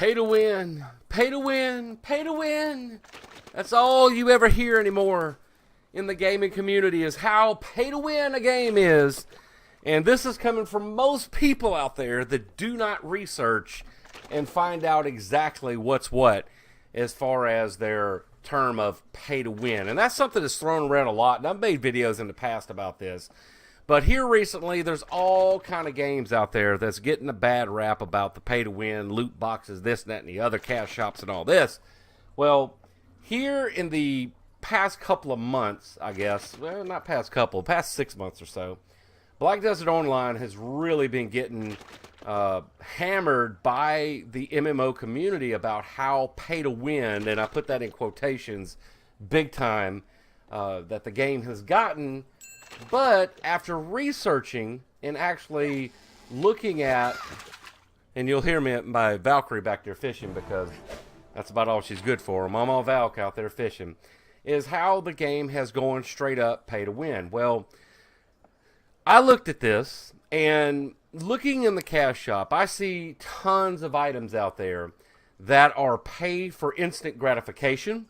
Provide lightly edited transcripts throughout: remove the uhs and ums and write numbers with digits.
Pay to win, pay to win, pay to win. That's all you ever hear anymore in the gaming community is how pay to win a game is. And this is coming from most people out there that do not research and find out exactly what's what as far as their term of pay to win. And that's something that's thrown around a lot. And I've made videos in the past about this. But here recently, there's all kind of games out there that's getting a bad rap about the pay-to-win, loot boxes, this, that, and the other, cash shops, and all this. Well, here in the past couple of months, I guess, well, not past 6 months or so, Black Desert Online has really been getting hammered by the MMO community about how pay-to-win, and I put that in quotations, big time, that the game has gotten. But after researching and actually looking at, and you'll hear me my Valkyrie back there fishing because that's about all she's good for. Mama Valk out there fishing, is how the game has gone straight up pay to win. Well, I looked at this and looking in the cash shop, I see tons of items out there that are pay for instant gratification.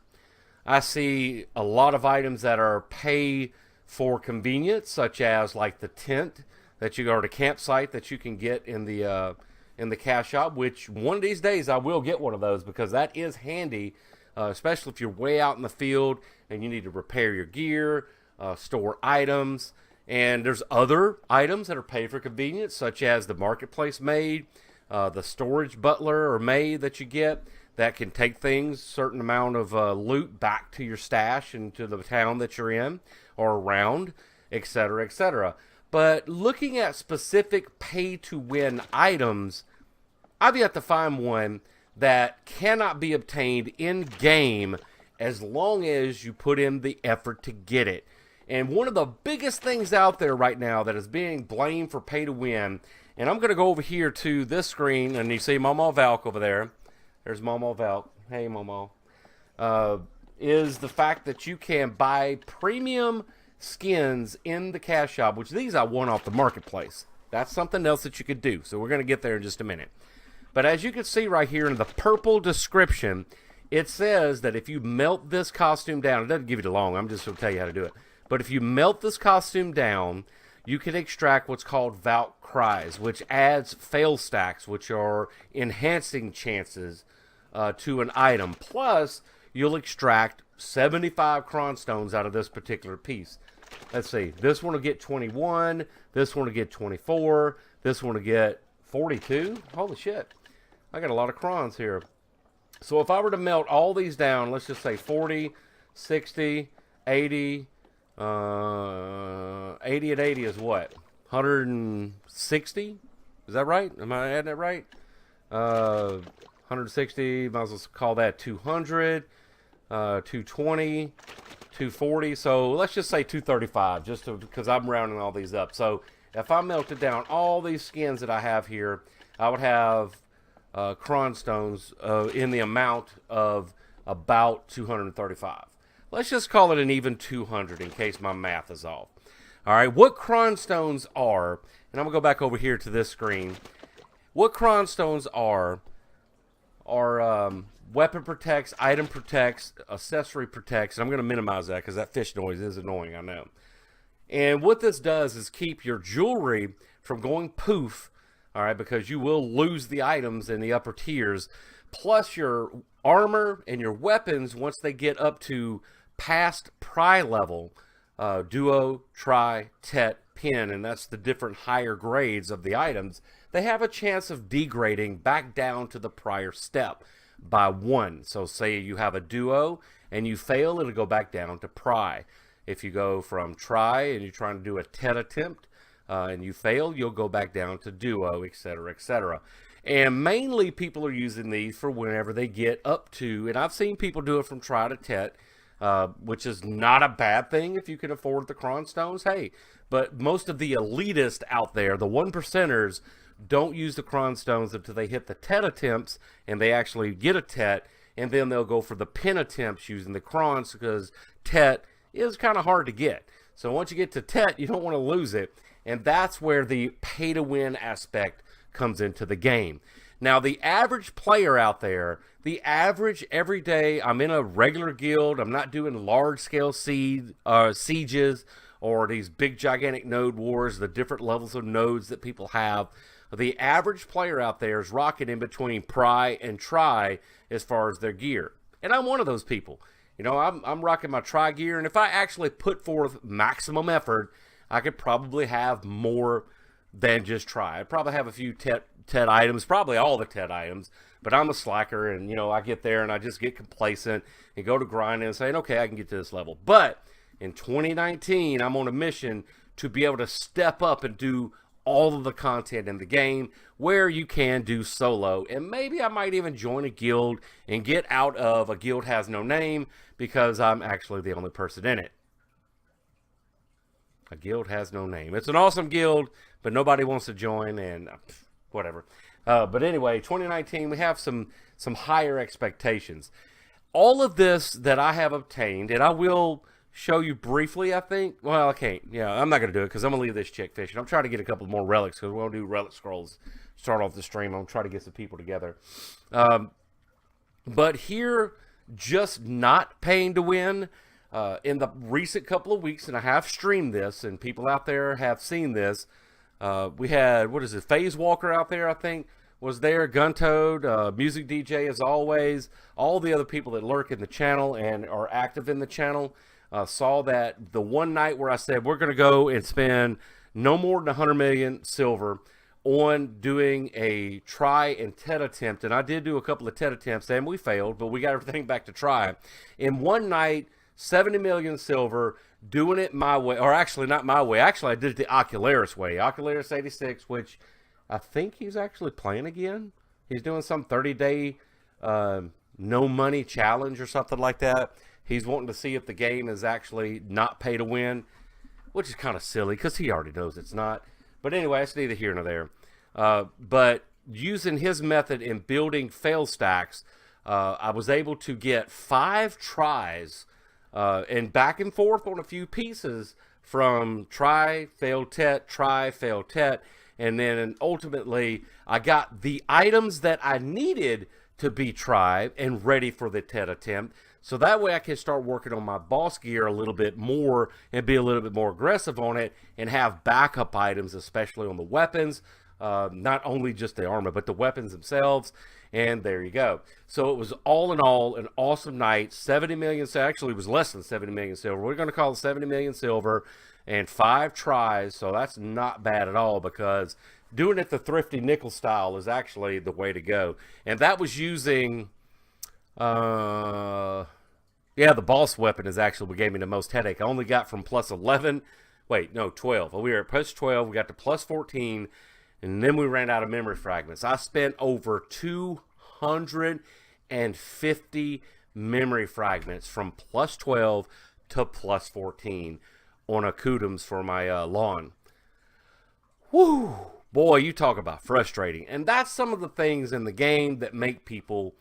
I see a lot of items that are pay for convenience, such as like the tent that you go to, campsite that you can get in the cash shop, which one of these days I will get one of those because that is handy, especially if you're way out in the field and you need to repair your gear, store items. And there's other items that are paid for convenience, such as the marketplace maid, the storage butler or maid that you get that can take things, certain amount of loot back to your stash and to the town that you're in or around, etc., etc. But looking at specific pay-to-win items, I've yet to find one that cannot be obtained in-game as long as you put in the effort to get it. And one of the biggest things out there right now that is being blamed for pay-to-win, and I'm going to go over here to this screen, and you see Mama Valk over there. There's Mama Valk. Hey, Mama. Is the fact that you can buy premium skins in the cash shop, which these I won off the marketplace. That's something else that you could do. So we're going to get there in just a minute. But as you can see right here in the purple description, it says that if you melt this costume down, it doesn't give you the long, I'm just going to tell you how to do it. But if you melt this costume down, you can extract what's called Valk Cries, which adds fail stacks, which are enhancing chances to an item. Plus, you'll extract 75 cron stones out of this particular piece. Let's see. This one will get 21. This one will get 24. This one will get 42. Holy shit. I got a lot of crons here. So if I were to melt all these down, let's just say 40, 60, 80. 80 and 80 is what? 160? Is that right? Am I adding that right? 160, might as well call that 200. 220, 240, so let's just say 235, just because I'm rounding all these up. So if I melted down all these skins that I have here, I would have cron stones in the amount of about 235. Let's just call it an even 200 in case my math is off. All right, what cron stones are, and I'm going to go back over here to this screen. What cron stones are weapon protects, item protects, accessory protects. And I'm going to minimize that because that fish noise is annoying, I know. And what this does is keep your jewelry from going poof, all right, because you will lose the items in the upper tiers. Plus your armor and your weapons, once they get up to past pry level, duo, tri, tet, pin, and that's the different higher grades of the items, they have a chance of degrading back down to the prior step by 1. So say you have a duo and you fail, it'll go back down to pry. If you go from try and you're trying to do a tet attempt and you fail, you'll go back down to duo, etc., etc. And mainly people are using these for whenever they get up to, and I've seen people do it from try to tet, which is not a bad thing if you can afford the cron stones, hey. But most of the elitists out there, the 1%ers, don't use the cron stones until they hit the tet attempts and they actually get a tet, and then they'll go for the pin attempts using the crons because tet is kind of hard to get. So once you get to tet, you don't want to lose it, and that's where the pay to win aspect comes into the game. Now, the average player out there, the average every day, I'm in a regular guild. I'm not doing large-scale sieges or these big, gigantic node wars, the different levels of nodes that people have. The average player out there is rocking in between pry and try as far as their gear. And I'm one of those people. You know, I'm rocking my try gear, and if I actually put forth maximum effort, I could probably have more than just try. I'd probably have a few TED items, probably all the TED items, but I'm a slacker, and, you know, I get there and I just get complacent and go to grinding and saying, okay, I can get to this level. But in 2019, I'm on a mission to be able to step up and do all of the content in the game where you can do solo, and maybe I might even join a guild and get out of a guild has no name because I'm actually the only person in it. A guild has no name. It's an awesome guild, but nobody wants to join, and whatever. But anyway, 2019, we have some higher expectations. All of this that I have obtained, and I will show you briefly, I think. Well, I can't. Yeah, I'm not going to do it because I'm going to leave this chick fishing. I'm trying to get a couple more relics because we're going to do relic scrolls. Start off the stream. I'm going to try to get some people together. But here, just not paying to win. In the recent couple of weeks, and I have streamed this, and people out there have seen this. We had, Phase Walker out there, I think, was there. Guntoad, Music DJ as always. All the other people that lurk in the channel and are active in the channel saw that the one night where I said we're going to go and spend no more than 100 million silver on doing a try and TED attempt. And I did do a couple of TED attempts, and we failed, but we got everything back to try. In one night, 70 million silver, doing it my way, or actually not my way. Actually, I did it the Ocularis way. Ocularis 86, which I think he's actually playing again. He's doing some 30-day no money challenge or something like that. He's wanting to see if the game is actually not pay to win, which is kind of silly because he already knows it's not. But anyway, it's neither here nor there. But using his method in building fail stacks, I was able to get 5 tries and back and forth on a few pieces from try, fail, tet, try, fail, tet. And then ultimately, I got the items that I needed to be tried and ready for the TED attempt. So that way I can start working on my boss gear a little bit more and be a little bit more aggressive on it and have backup items, especially on the weapons, not only just the armor, but the weapons themselves. And there you go. So it was all in all an awesome night. 70 million, actually it was less than 70 million silver. We're going to call it 70 million silver and 5 tries. So that's not bad at all because doing it the thrifty nickel style is actually the way to go. And that was using, the boss weapon is actually what gave me the most headache. I only got from plus 11. Wait, no, 12. We were at plus 12. We got to plus 14. And then we ran out of memory fragments. I spent over 250 memory fragments from plus 12 to plus 14 on Akudums for my lawn. Woo! Boy, you talk about frustrating. And that's some of the things in the game that make people,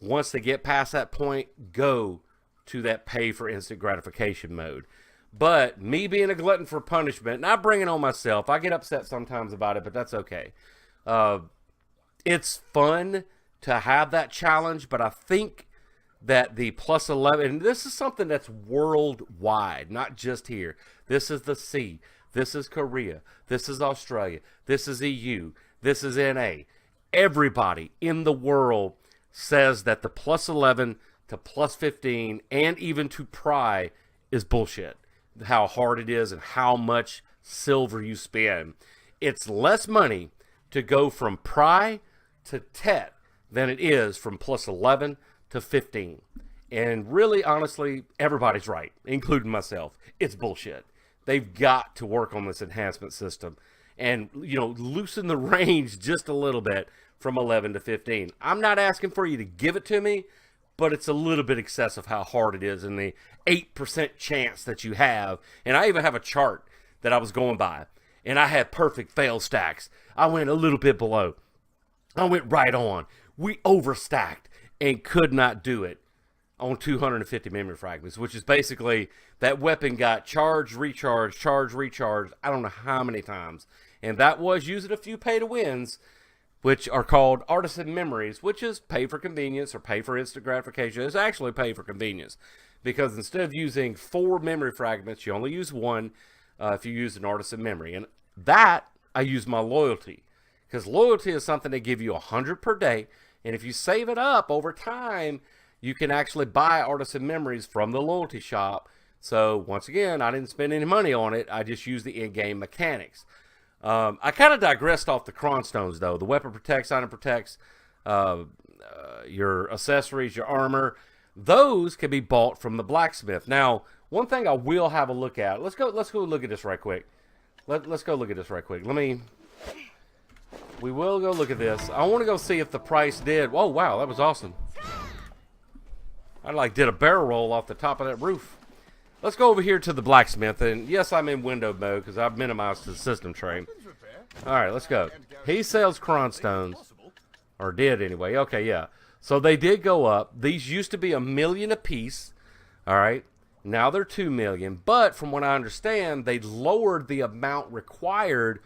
once they get past that point, go to that pay for instant gratification mode. But me being a glutton for punishment, and I bring it on myself. I get upset sometimes about it, but that's okay. It's fun to have that challenge, but I think that the plus 11, and this is something that's worldwide, not just here. This is the C. This is Korea. This is Australia. This is EU. This is NA. Everybody in the world says that the plus 11 to plus 15 and even to pry is bullshit. How hard it is and how much silver you spend. It's less money to go from pry to tet than it is from plus 11 to 15. And really, honestly, everybody's right, including myself. It's bullshit. They've got to work on this enhancement system and, loosen the range just a little bit from 11 to 15. I'm not asking for you to give it to me, but it's a little bit excessive how hard it is and the 8% chance that you have. And I even have a chart that I was going by, and I had perfect fail stacks. I went a little bit below. I went right on. We overstacked and could not do it on 250 memory fragments, which is basically that weapon got charged, recharged, charged, recharged, I don't know how many times. And that was using a few pay to wins which are called artisan memories, which is pay for convenience or pay for instant gratification. It's actually pay for convenience, because instead of using 4 memory fragments, you only use 1 if you use an artisan memory. And that, I use my loyalty, because loyalty is something they give you 100 per day, and if you save it up over time, you can actually buy artisan memories from the loyalty shop. So once again, I didn't spend any money on it. I just used the in-game mechanics. I kind of digressed off the cron stones, though. The weapon protects, item protects, your accessories, your armor. Those can be bought from the blacksmith. Now, one thing I will have a look at. Let's go look at this right quick. Let's go look at this right quick. We will go look at this. I want to go see if the price did. Oh, wow, that was awesome. I did a barrel roll off the top of that roof. Let's go over here to the blacksmith. And yes, I'm in window mode because I've minimized the system tray. All right, let's go. He sells cron stones. Or did anyway. Okay, yeah. So they did go up. These used to be $1 million a piece. All right. Now they're $2 million. But from what I understand, they lowered the amount required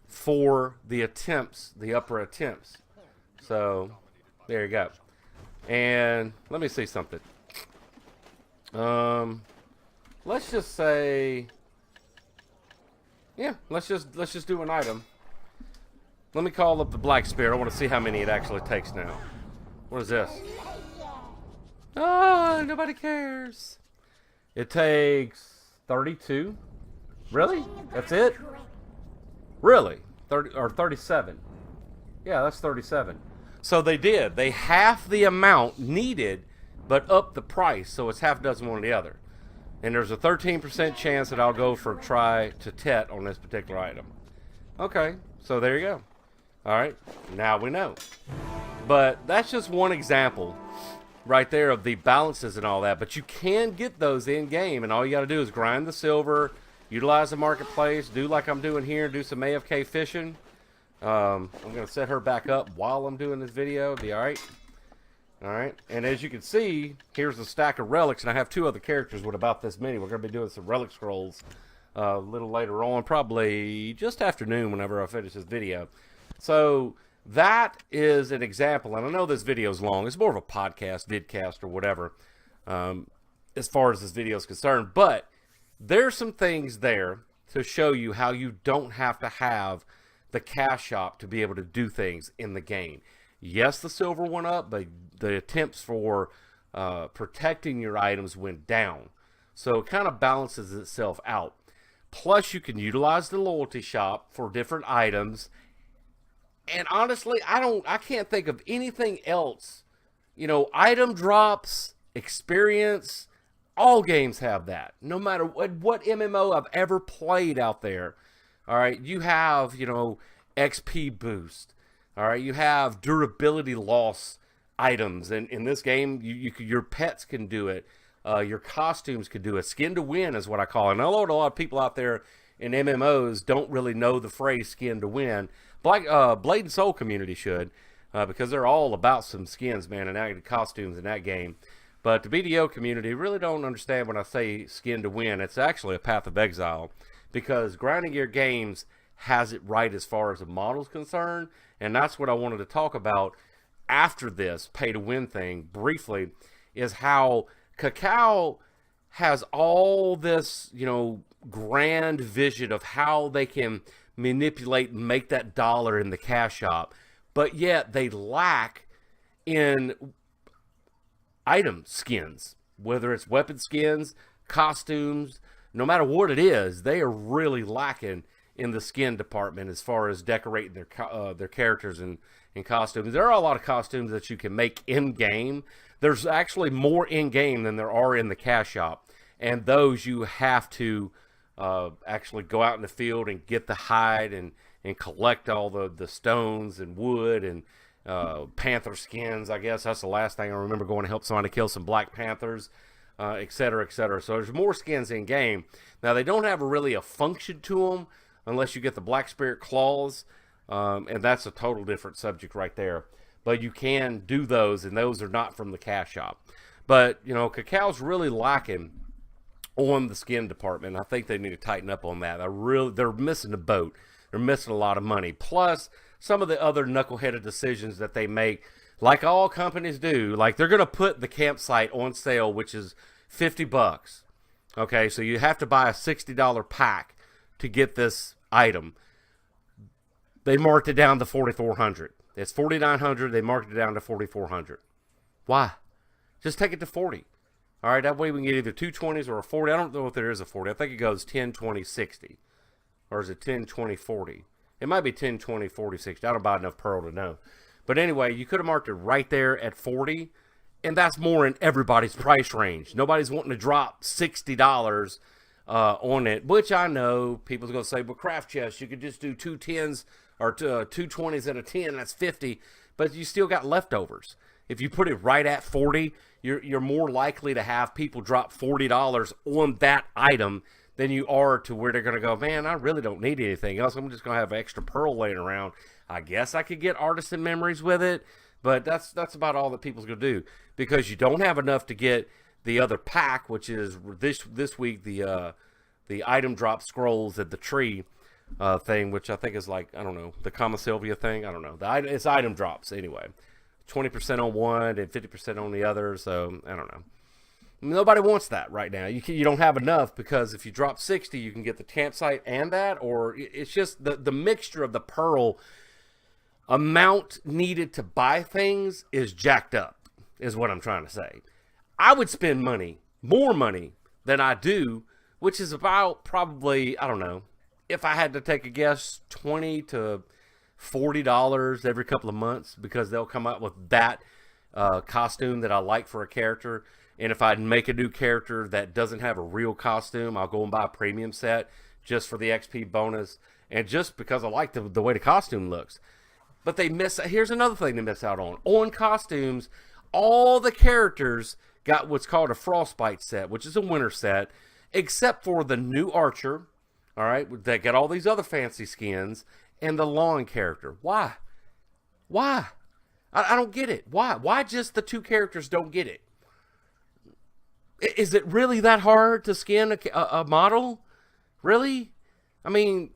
for the attempts, the upper attempts. So there you go. And let me see something. Let's just say, yeah, let's just do an item. Let me call up the Black Spirit. I want to see how many it actually takes now. What is this? Oh, nobody cares. It takes 32. Really? That's it? Really? 30 or 37? Yeah, that's 37. So they did. They half the amount needed, but up the price. So it's half dozen one or the other. And there's a 13% chance that I'll go for try to tet on this particular item. Okay, so there you go. All right, now we know. But that's just one example right there of the balances and all that. But you can get those in game, and all you got to do is grind the silver, utilize the marketplace, do like I'm doing here, do some AFK fishing. I'm going to set her back up while I'm doing this video. It'll be all right. All right, and as you can see, here's a stack of relics, and I have 2 other characters with about this many. We're going to be doing some relic scrolls a little later on, probably just afternoon whenever I finish this video. So that is an example, and I know this video is long. It's more of a podcast, vidcast, or whatever, as far as this video is concerned. But there's some things there to show you how you don't have to have the cash shop to be able to do things in the game. Yes, the silver went up, but the attempts for protecting your items went down. So it kind of balances itself out. Plus, you can utilize the loyalty shop for different items. And honestly, I can't think of anything else. You know, item drops, experience, all games have that. No matter what MMO I've ever played out there. All right, you have, you know, XP boost. All right, you have durability loss items. And in this game, your pets can do it. Your costumes can do it. Skin to win is what I call it. And I know a lot of people out there in MMOs don't really know the phrase skin to win. Blade and Soul community should, because they're all about some skins, man, and costumes in that game. But the BDO community really don't understand when I say skin to win. It's actually a path of exile, because Grinding Gear Games has it right as far as the model's concerned, and that's what I wanted to talk about after this pay-to-win thing briefly, is how Cacao has all this, you know, grand vision of how they can manipulate and make that dollar in the cash shop, but yet they lack in item skins, whether it's weapon skins, costumes, no matter what it is. They are really lacking in the skin department as far as decorating their characters and costumes. There are a lot of costumes that you can make in game. There's actually more in game than there are in the cash shop, and those you have to actually go out in the field and get the hide and collect all the stones and wood and panther skins. I guess that's the last thing I remember, going to help somebody kill some black panthers, etc., etc. So there's more skins in game. Now they don't have really a function to them unless you get the Black Spirit claws, and that's a total different subject right there. But you can do those, and those are not from the cash shop. But you know, Cacao's really lacking on the skin department. I think they need to tighten up on that. They're missing the boat. They're missing a lot of money. Plus, some of the other knuckleheaded decisions that they make, like all companies do. Like, they're going to put the campsite on sale, which is $50. Okay, so you have to buy a $60 pack to get this item. They marked it down to $4,400. It's $4,900. They marked it down to $4,400. Why? Just take it to 40. All right, that way we can get either two 20s or a 40. I don't know if there is a 40. I think it goes 10, 20, 60. Or is it 10, 20, 40? It might be 10, 20, 40, 60. I don't buy enough Pearl to know. But anyway, you could have marked it right there at 40, and that's more in everybody's price range. Nobody's wanting to drop $60 on it, which I know people's going to say, but craft chest, you could just do two 10s or two 20s and a 10, that's 50, but you still got leftovers. If you put it right at 40, you're more likely to have people drop $40 on that item than you are to where they're going to go, man, I really don't need anything else. I'm just going to have extra Pearl laying around. I guess I could get Artisan Memories with it, but that's about all that people's going to do, because you don't have enough to get the other pack, which is this week the item drop scrolls at the tree thing, which I think is like, I don't know, the Kama Sylvia thing. I don't know. It's item drops anyway. 20% on one and 50% on the other. So I don't know. Nobody wants that right now. You don't have enough, because if you drop 60, you can get the campsite and that, or it's just the mixture of the Pearl amount needed to buy things is jacked up, is what I'm trying to say. I would spend more money than I do, which is about probably, I don't know, if I had to take a guess, $20 to $40 every couple of months, because they'll come out with that costume that I like for a character. And if I make a new character that doesn't have a real costume, I'll go and buy a premium set just for the XP bonus, and just because I like the way the costume looks. But here's another thing they miss out on. On costumes, all the characters got what's called a Frostbite set, which is a winter set, except for the new Archer, all right, that got all these other fancy skins, and the lawn character. Why? I don't get it. Why just the two characters don't get it? Is it really that hard to skin a model? Really? I mean,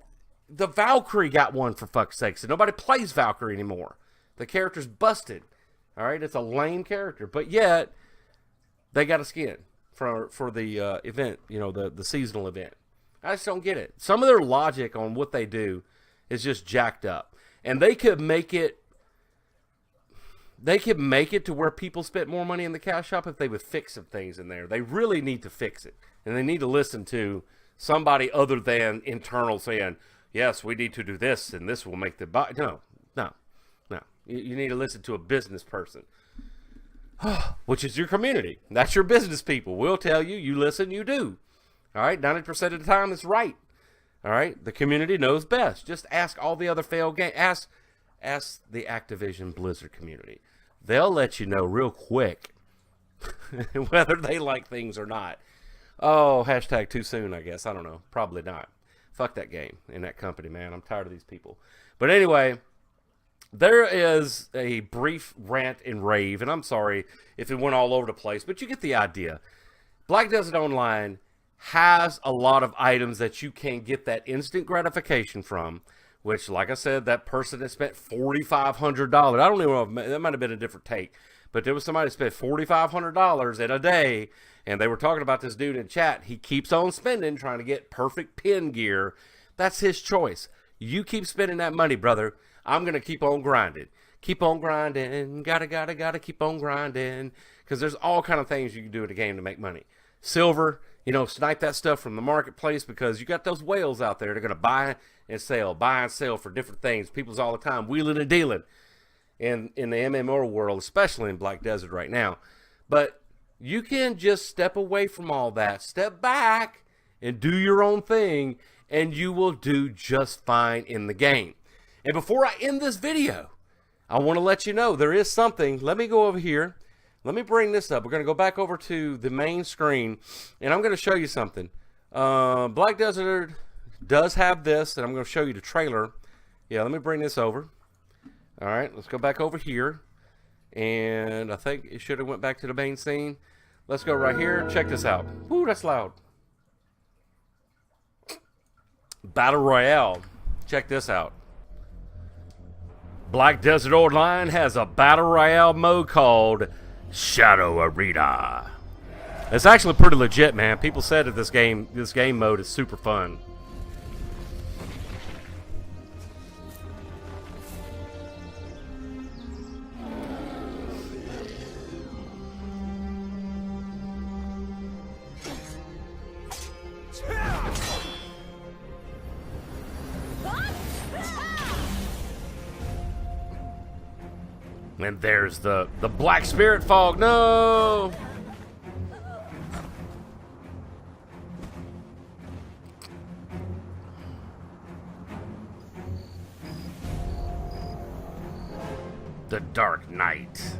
the Valkyrie got one, for fuck's sakes, and nobody plays Valkyrie anymore. The character's busted. All right, it's a lame character, but yet they got a skin for the event, the seasonal event. I just don't get it. Some of their logic on what they do is just jacked up, and they could make it to where people spent more money in the cash shop if they would fix some things in there. They really need to fix it, and they need to listen to somebody other than internal saying, yes, we need to do this, and this will make the buy. No. You need to listen to a business person, which is your community. That's your business people. We'll tell you, you listen, you do. All right, 90% of the time it's right. All right, the community knows best. Just ask all the other failed games. Ask the Activision Blizzard community. They'll let you know real quick whether they like things or not. Oh, hashtag too soon, I guess. I don't know. Probably not. Fuck that game and that company, man. I'm tired of these people. But anyway, there is a brief rant and rave, and I'm sorry if it went all over the place, but you get the idea. Black Desert Online has a lot of items that you can get that instant gratification from, which, like I said, that person that spent $4,500, I don't know if that might have been a different take, but there was somebody that spent $4,500 in a day, and they were talking about this dude in chat. He keeps on spending, trying to get perfect pin gear. That's his choice. You keep spending that money, brother. I'm going to keep on grinding. Keep on grinding. Gotta keep on grinding. Because there's all kind of things you can do in the game to make money. Silver, snipe that stuff from the marketplace, because you got those whales out there. They're going to buy and sell for different things. People's all the time wheeling and dealing in the MMO world, especially in Black Desert right now. But you can just step away from all that. Step back and do your own thing, and you will do just fine in the game. And before I end this video, I want to let you know there is something. Let me go over here. Let me bring this up. We're going to go back over to the main screen, and I'm going to show you something. Black Desert does have this, and I'm going to show you the trailer. Yeah, let me bring this over. All right, let's go back over here. And I think it should have went back to the main scene. Let's go right here. Check this out. Woo, that's loud. Battle Royale. Check this out. Black Desert Online has a battle royale mode called Shadow Arena. It's actually pretty legit, man. People said that this game mode is super fun. And there's the black spirit fog. No! The Dark Knight.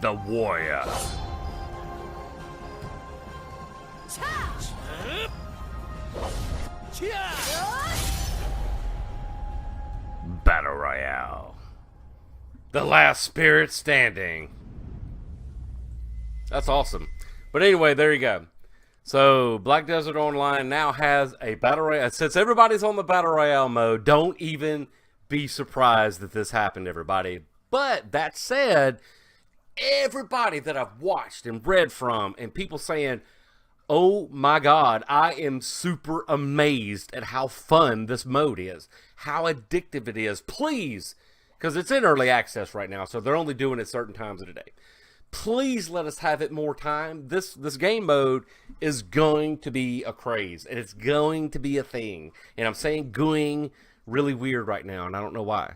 The Warrior. Battle Royale. The last spirit standing. That's awesome. But anyway, there you go. So, Black Desert Online now has a Battle Royale. Since everybody's on the Battle Royale mode, don't even be surprised that this happened, everybody. But, that said, everybody that I've watched and read from, and people saying, oh my God, I am super amazed at how fun this mode is. How addictive it is. Please, because it's in early access right now, so they're only doing it certain times of the day. Please let us have it more time. This game mode is going to be a craze, and it's going to be a thing. And I'm saying going really weird right now, and I don't know why.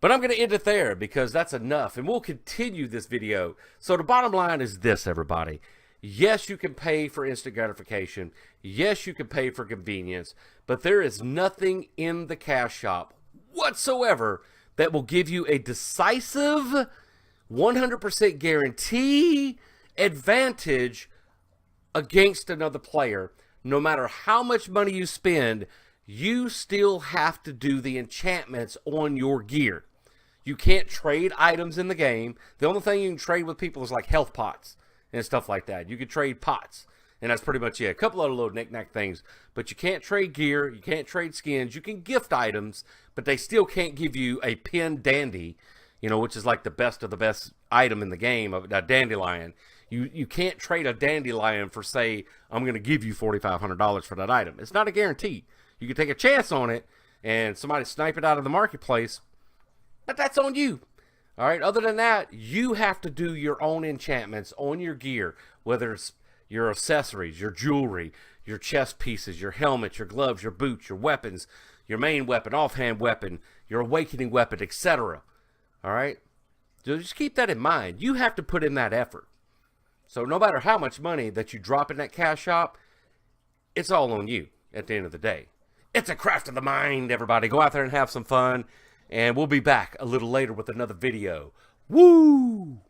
But I'm going to end it there because that's enough, and we'll continue this video. So the bottom line is this, everybody. Yes, you can pay for instant gratification. Yes, you can pay for convenience, but there is nothing in the cash shop whatsoever that will give you a decisive 100% guarantee advantage against another player. No matter how much money you spend, you still have to do the enchantments on your gear. You can't trade items in the game. The only thing you can trade with people is like health pots and stuff like that. You can trade pots, and that's pretty much it. A couple other little knick-knack things, but you can't trade gear. You can't trade skins. You can gift items, but they still can't give you a pinned dandy, you know, which is like the best of the best item in the game, a dandelion. You can't trade a dandelion for, say, I'm going to give you $4,500 for that item. It's not a guarantee. You can take a chance on it, and somebody snipe it out of the marketplace, but that's on you. All right, other than that, you have to do your own enchantments on your gear, whether it's your accessories, your jewelry, your chest pieces, your helmet, your gloves, your boots, your weapons, your main weapon, offhand weapon, your awakening weapon, etc. All right? So just keep that in mind. You have to put in that effort. So no matter how much money that you drop in that cash shop, it's all on you at the end of the day. It's a craft of the mind, everybody. Go out there and have some fun. And we'll be back a little later with another video. Woo!